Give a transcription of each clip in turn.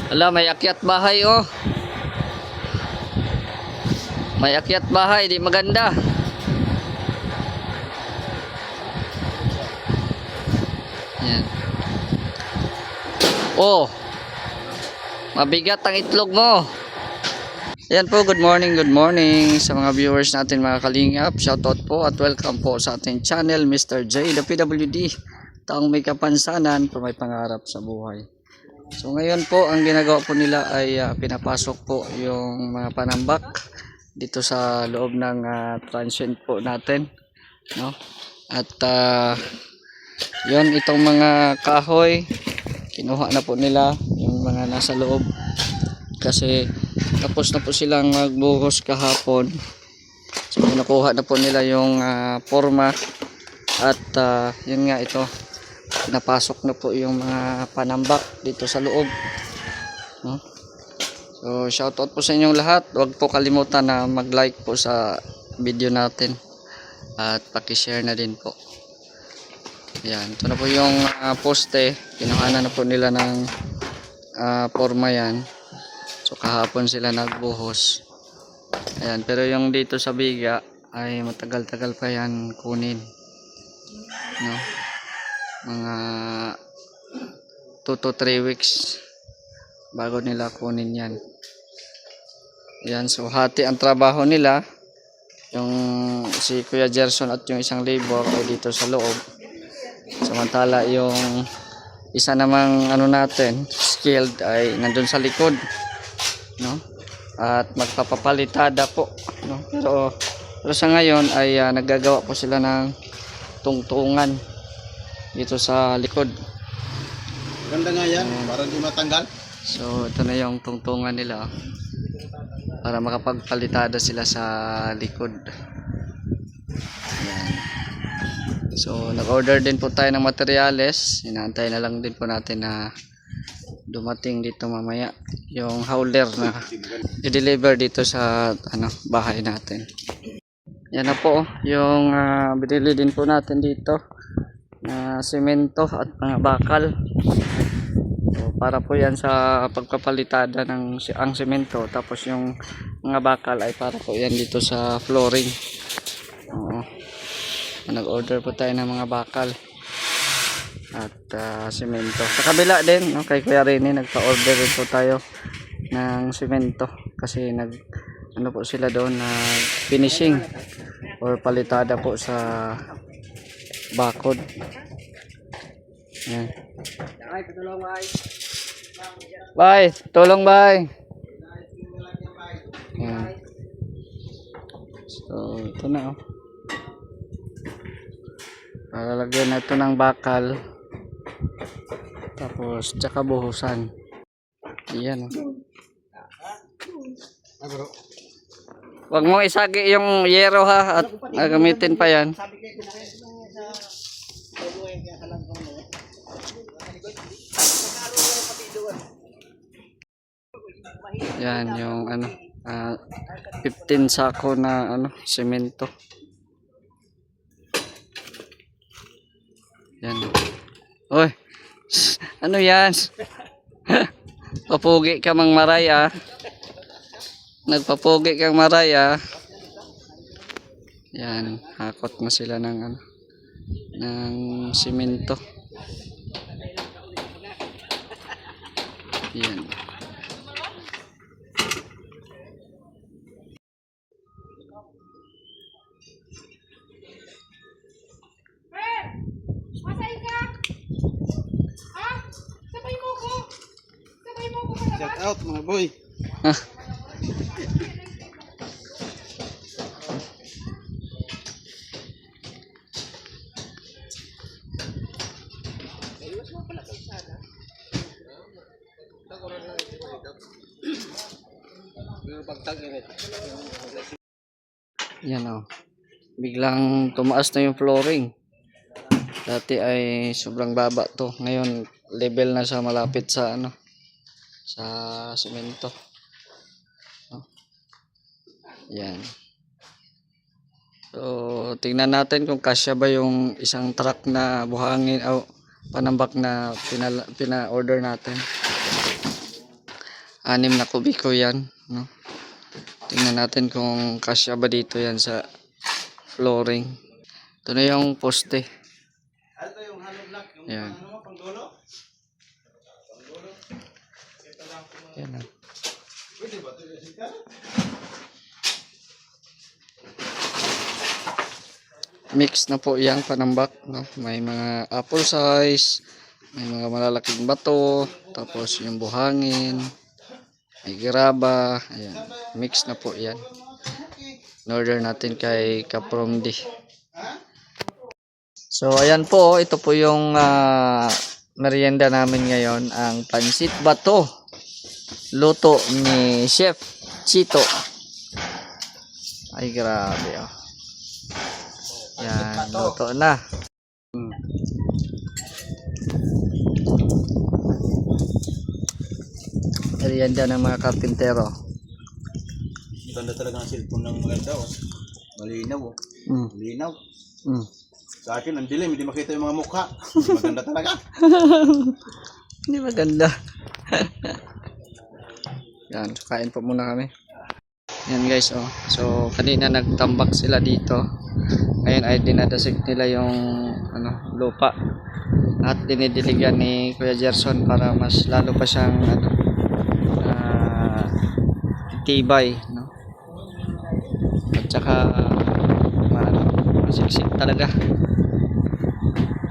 Ala, may akyat bahay oh. May akyat bahay, di maganda. Yan. Oh. Mabigat ang itlog mo. Yan po, good morning sa mga viewers natin mga kalingap. Shoutout po at welcome po sa ating channel, Mr. J, the PWD. Taong may kapansanan pero may pangarap sa buhay. So ngayon po, ang ginagawa po nila ay pinapasok po yung mga panambak dito sa loob ng transient po natin, no? At yun, itong mga kahoy kinuha na po nila yung mga nasa loob kasi tapos na po silang magbuhos kahapon. So nakuha na po nila yung forma at yun nga, ito napasok na po yung mga panambak dito sa loob, no? So shoutout po sa inyong lahat. Huwag po kalimutan na mag-like po sa video natin at paki-share na din po. Yan, ito na po yung poste. Kinuhanan na po nila ng forma yan. So kahapon sila nagbuhos. Ayan, pero yung dito sa biga ay matagal-tagal pa yan kunin, no? Mga 2 to 3 weeks bago nila kunin yan. Yan, so hati ang trabaho nila. Yung si Kuya Gerson at yung isang labor ay dito sa loob. Samantala yung isa namang natin, skilled, ay nandun sa likod, no? At magpapapalitada po, no? Pero sa ngayon ay naggagawa po sila ng tungtungan dito sa likod. Ganda nga yan, para di matanggal. So ito na yung tungtungan nila, para makapagpalitada sila sa likod. Ayan. So nag-order din po tayo ng materyales. Inaantay na lang din po natin na dumating dito mamaya yung hauler na i-deliver dito sa bahay natin. Yan na po yung binili din po natin dito na semento at mga bakal. So, para po yan sa pagpapalitada ng ang semento, tapos yung mga bakal ay para po yan dito sa flooring. Oo. Nag-order po tayo ng mga bakal at semento. Sa kabila din, no, kay Kuya Rene, nagpa-order din po tayo ng semento kasi po sila doon na finishing or palitada po sa bakod. Yan. Bye, tulong bye. Yan. So ito na oh. Lalagyan na ito ng bakal, tapos tsaka buhusan. Ayan oh. Huwag mo isagi yung yero ha, at gagamitin pa yan. Yan yung 15 sako na semento. Yan. Oy. Ano yan? Papugi ka mang maray ah. Nagpapugi kang maray ah. Yan, hakot na sila ng semento. Yan. Shout out mga boy. Yan oh. Biglang tumaas na yung flooring. Dati ay sobrang baba to. Ngayon level na siya, malapit sa sa semento. Oh. Yan. So tingnan natin kung kasya ba yung isang truck na buhangin o panambak na pina-order natin. 6 na kubiko yan, no? Tingnan natin kung kasya ba dito yan sa flooring. Ito na yung poste. Ito yung hollow block, yung Yan. ano mo, pangdulo. Yan na. Pwede ba ito yung sika? Mix na po yung panambak, no? May mga apple size, may mga malalaking bato, tapos yung buhangin, may graba, ayan. Mix na po yan. In-order natin kay Kapromdi. So ayan po, ito po yung merienda namin ngayon, ang pansit bato. Luto ni Chef Chito. Ay grabe oh. Yan, luto na. Merienda ng mga karpintero. Ganda talaga ng cellphone ng maganda, oh. Malinaw, oh. Malinaw. Sa akin, ang dilim, hindi makita yung mga mukha. Maganda talaga. Hindi maganda. Yan, kain po muna kami. Yan guys, oh. So kanina nagtambak sila dito. Ngayon ay dinadasig nila yung lupa. At dinidiligan ni Kuya Gerson para mas lalo pa siyang tibay, no? At saka masiksik talaga.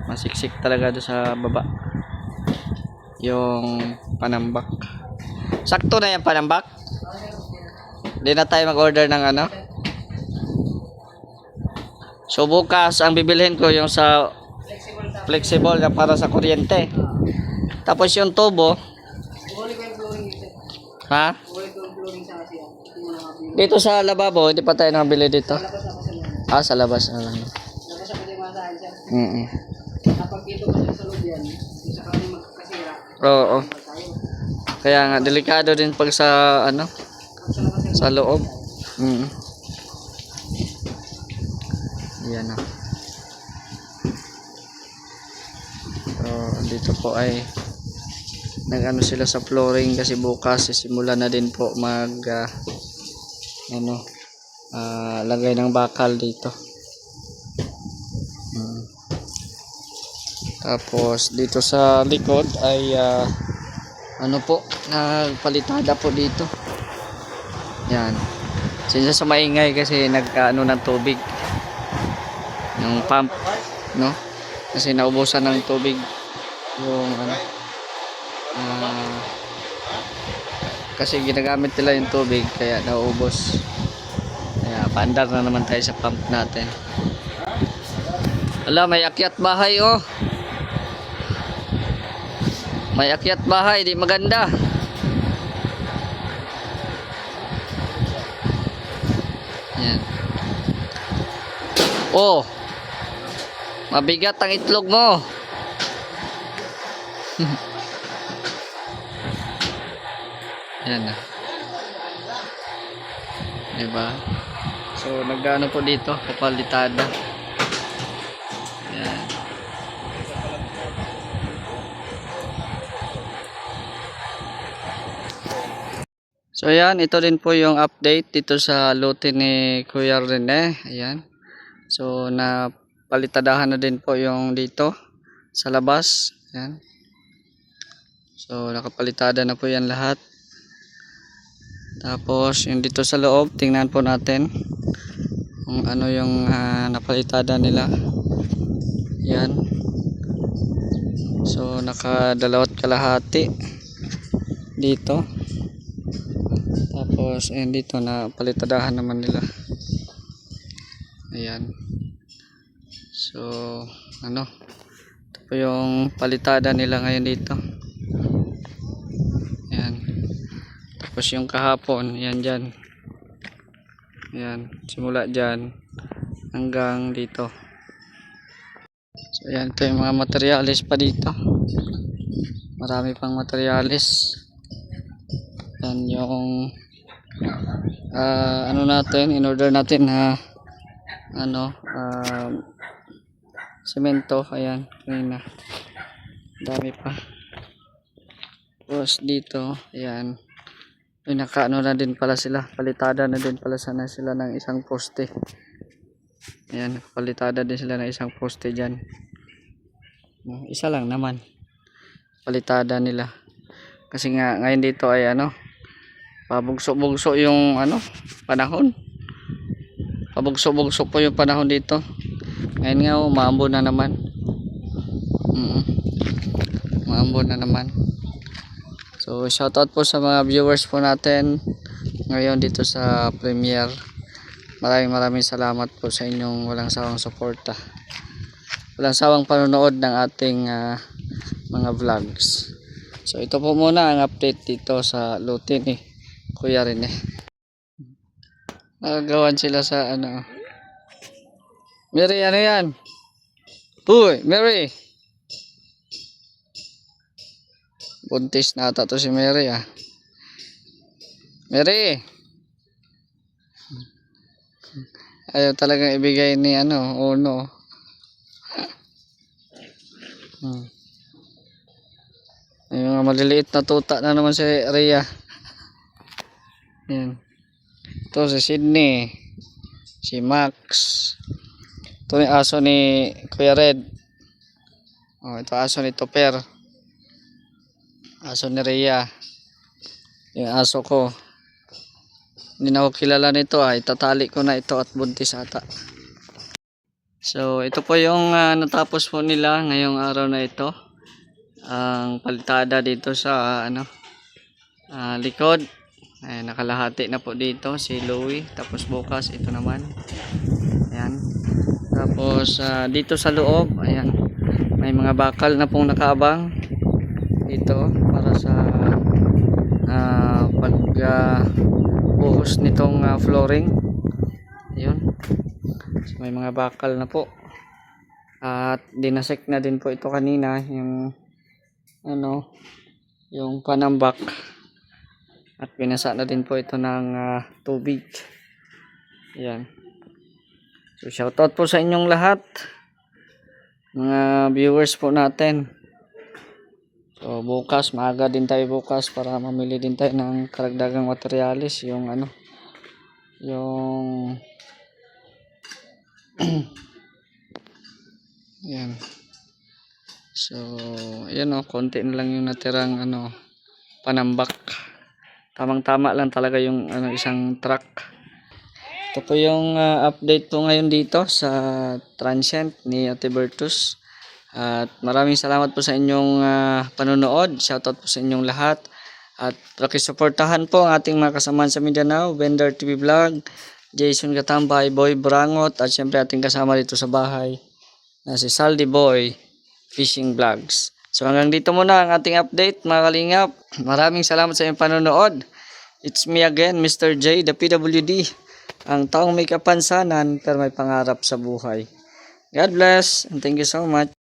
Masiksik talaga do sa baba. Yung panambak. Sakto na yung panambak. Hindi na tayo mag-order ng So bukas ang bibilhin ko yung sa flexible na para sa kuryente. Tapos yung tubo. Ha? Dito sa lababo, hindi pa tayo nakabili dito. Sa labas na lang. Oo. Kaya nga delikado din pag sa sa loob. Yan na. So dito po ay sila sa flooring kasi bukas simulan na din po mag lagay ng bakal dito. Tapos dito sa likod ay nagpalitada po dito. Yan. Sinsa sa maingay kasi ng tubig. Yung pump, no? Kasi naubusan ng tubig yung kasi ginagamit nila yung tubig kaya nauubos. Kaya paandar na naman tayo sa pump natin. Ala, may akyat bahay oh. May akyat bahay, di maganda. Yan. Oh. Mabigat ang itlog mo. Yan na. Diba? So nagano po dito, kapalitada. Yan. So ayan, ito din po yung update dito sa lote ni Kuya Rene. Ayan. So napalitadahan na din po yung dito sa labas. Ayan. So nakapalitada na po yan lahat. Tapos yung dito sa loob, tingnan po natin kung ano yung napalitada nila. Yan. So nakadalawat kalahati dito. Tapos ayun dito na palitadahan naman nila. Ayan. So ito po yung palitada nila ngayon dito. Ayan. Tapos yung kahapon, yan dyan. Ayan, simula dyan hanggang dito. So ayan, ito yung mga materialis pa dito. Marami pang materialis. Yan yung in-order natin semento. Ayan, kanina. Dami pa. Tapos dito, ayan. Pinakaano na din pala sila. Palitada na din pala sana sila ng isang poste. Ayan, palitada din sila ng isang poste dyan. Isa lang naman. Palitada nila. Kasi nga ngayon dito ay ano, pabugso-bugso yung ano, panahon. Pabugso-bugso po yung panahon dito. Ngayon nga umaambon na naman. Umaambon na naman. So shoutout po sa mga viewers po natin ngayon dito sa Premiere. Maraming salamat po sa inyong walang sawang suporta. Walang sawang panonood ng ating mga vlogs. So ito po muna ang update dito sa lote ni Kuya Rene. Nagagawan sila sa ano. Mary, ano yan? Uy, Mary! Buntis na ata to si Mary ah. Mary! Ayaw talagang ibigay ni ano, Uno. Yung mga maliliit na tuta na naman si Rhea. Yan. Ito si Sydney. Si Max. Ito yung aso ni Kuya Red. Oh, ito aso ni Topper. Aso ni Rhea. Yung aso ko. Hindi na ako kilala nito ah. Itatali ko na ito at buntis ata. So ito po yung natapos po nila ngayong araw na ito. Ang palitada dito sa likod. Ay, nakalahati na po dito si Louie. Tapos bukas ito naman. Ayan. Tapos dito sa loob, ayan, may mga bakal na pong nakaabang dito para sa buhos nitong flooring. Ayun. So, may mga bakal na po. At dinasek na din po ito kanina yung yung panambak. At binasa na din po ito ng tubig. Ayan. So shoutout po sa inyong lahat, mga viewers po natin. So bukas, maaga din tayo bukas para mamili din tayo ng karagdagang materialis. Yung yung yan. So ayan konti na lang yung natirang panambak. Tamang-tama lang talaga yung isang truck. Ito po yung update po ngayon dito sa transient ni Ate Bertus. At maraming salamat po sa inyong panonood. Shoutout po sa inyong lahat. At pakisuportahan po ang ating mga kasamahan sa Mindanao, Vendor TV Vlog, Jason Gatambay, Boy Brangot, at syempre ating kasama dito sa bahay na si Saldi Boy Fishing Vlogs. So hanggang dito muna ang ating update mga kalingap. Maraming salamat sa inyong panonood. It's me again, Mr. J, the PWD. Ang taong may kapansanan pero may pangarap sa buhay. God bless and thank you so much.